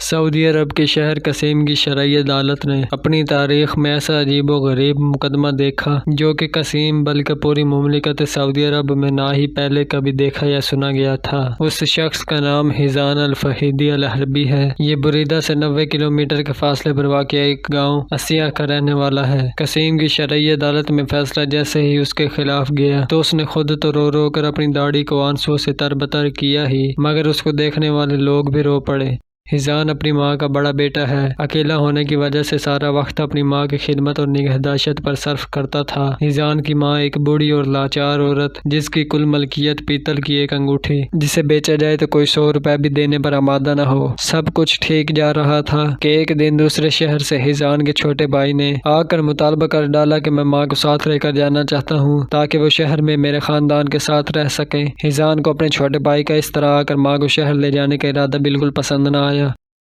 سعودی عرب کے شہر قصیم کی شرعی عدالت نے اپنی تاریخ میں ایسا عجیب و غریب مقدمہ دیکھا جو کہ قصیم بلکہ پوری مملکت سعودی عرب میں نہ ہی پہلے کبھی دیکھا یا سنا گیا تھا۔ اس شخص کا نام حزان الفہیدی الحربی ہے۔ یہ بریدہ سے 90 کلومیٹر کے فاصلے پر واقع ایک گاؤں اسیہ کا رہنے والا ہے۔ قصیم کی شرعی عدالت میں فیصلہ جیسے ہی اس کے خلاف گیا تو اس نے خود تو رو رو کر اپنی داڑھی کو آنسوؤں سے تربتر کیا ہی، مگر اس کو دیکھنے والے لوگ بھی رو پڑے۔ حزان اپنی ماں کا بڑا بیٹا ہے۔ اکیلا ہونے کی وجہ سے سارا وقت اپنی ماں کی خدمت اور نگہداشت پر صرف کرتا تھا۔ حزان کی ماں ایک بوڑھی اور لاچار عورت جس کی کل ملکیت پیتل کی ایک انگوٹھی جسے بیچا جائے تو کوئی 100 روپے بھی دینے پر آمادہ نہ ہو۔ سب کچھ ٹھیک جا رہا تھا کہ ایک دن دوسرے شہر سے حزان کے چھوٹے بھائی نے آ کر مطالبہ کر ڈالا کہ میں ماں کو ساتھ لے کر جانا چاہتا ہوں تاکہ وہ شہر میں میرے خاندان کے ساتھ رہ سکیں۔ حزان کو اپنے چھوٹے بھائی کا اس طرح آ کر ماں کو شہر لے جانے کا ارادہ بالکل پسند نہ آیا۔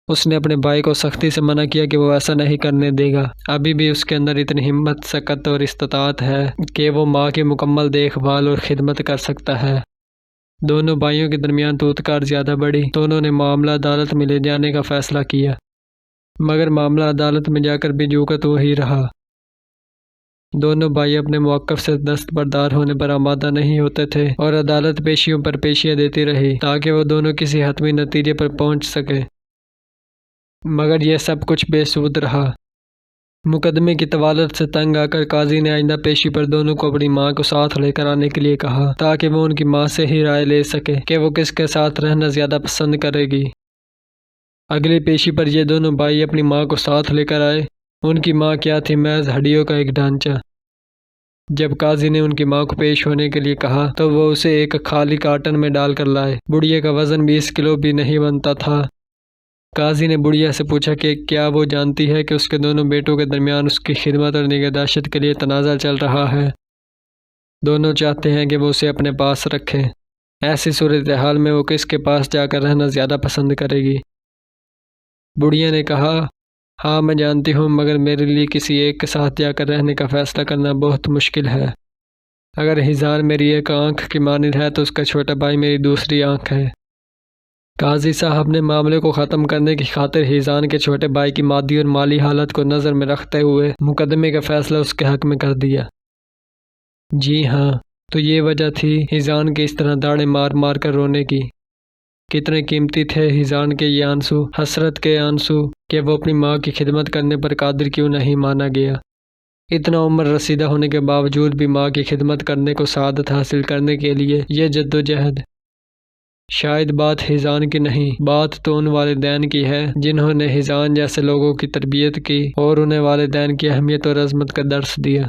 اس نے اپنے بھائی کو سختی سے منع کیا کہ وہ ایسا نہیں کرنے دے گا۔ ابھی بھی اس کے اندر اتنی ہمت، سکت اور استطاعت ہے کہ وہ ماں کی مکمل دیکھ بھال اور خدمت کر سکتا ہے۔ دونوں بھائیوں کے درمیان توتکار زیادہ بڑھی تو انہوں نے معاملہ عدالت میں لے جانے کا فیصلہ کیا، مگر معاملہ عدالت میں جا کر بھی جو کا تو وہی رہا۔ دونوں بھائی اپنے موقف سے دستبردار ہونے پر آمادہ نہیں ہوتے تھے اور عدالت پیشیوں پر پیشیاں دیتی رہی تاکہ وہ دونوں کسی حتمی نتیجے پر پہنچ سکے، مگر یہ سب کچھ بے سود رہا۔ مقدمے کی طوالت سے تنگ آ کر قاضی نے آئندہ پیشی پر دونوں کو اپنی ماں کو ساتھ لے کر آنے کے لیے کہا تاکہ وہ ان کی ماں سے ہی رائے لے سکے کہ وہ کس کے ساتھ رہنا زیادہ پسند کرے گی۔ اگلی پیشی پر یہ دونوں بھائی اپنی ماں کو ساتھ لے کر آئے۔ ان کی ماں کیا تھی، محض ہڈیوں کا ایک ڈھانچہ۔ جب قاضی نے ان کی ماں کو پیش ہونے کے لیے کہا تو وہ اسے ایک خالی کارٹن میں ڈال کر لائے۔ بڑھیا کا وزن 20 کلو بھی نہیں بنتا تھا۔ قاضی نے بڑھیا سے پوچھا کہ کیا وہ جانتی ہے کہ اس کے دونوں بیٹوں کے درمیان اس کی خدمت اور نگہداشت کے لیے تنازع چل رہا ہے۔ دونوں چاہتے ہیں کہ وہ اسے اپنے پاس رکھیں۔ ایسی صورتحال میں وہ کس کے پاس جا کر رہنا زیادہ پسند کرے گی؟ بڑھیا نے کہا، ہاں میں جانتی ہوں، مگر میرے لیے کسی ایک کے ساتھ جا کر رہنے کا فیصلہ کرنا بہت مشکل ہے۔ اگر حزان میری ایک آنکھ کی مانند ہے تو اس کا چھوٹا بھائی میری دوسری آنکھ ہے۔ قاضی صاحب نے معاملے کو ختم کرنے کی خاطر حزان کے چھوٹے بھائی کی مادی اور مالی حالت کو نظر میں رکھتے ہوئے مقدمے کا فیصلہ اس کے حق میں کر دیا۔ جی ہاں، تو یہ وجہ تھی حزان کے اس طرح داڑیں مار مار کر رونے کی۔ کتنے قیمتی تھے حزان کے یہ آنسو، حسرت کے آنسو کہ وہ اپنی ماں کی خدمت کرنے پر قادر کیوں نہیں مانا گیا۔ اتنا عمر رسیدہ ہونے کے باوجود بھی ماں کی خدمت کرنے کو سعادت حاصل کرنے کے لیے یہ جدوجہد۔ شاید بات حزان کی نہیں، بات تو ان والدین کی ہے جنہوں نے حزان جیسے لوگوں کی تربیت کی اور انہیں والدین کی اہمیت اور عظمت کا درس دیا۔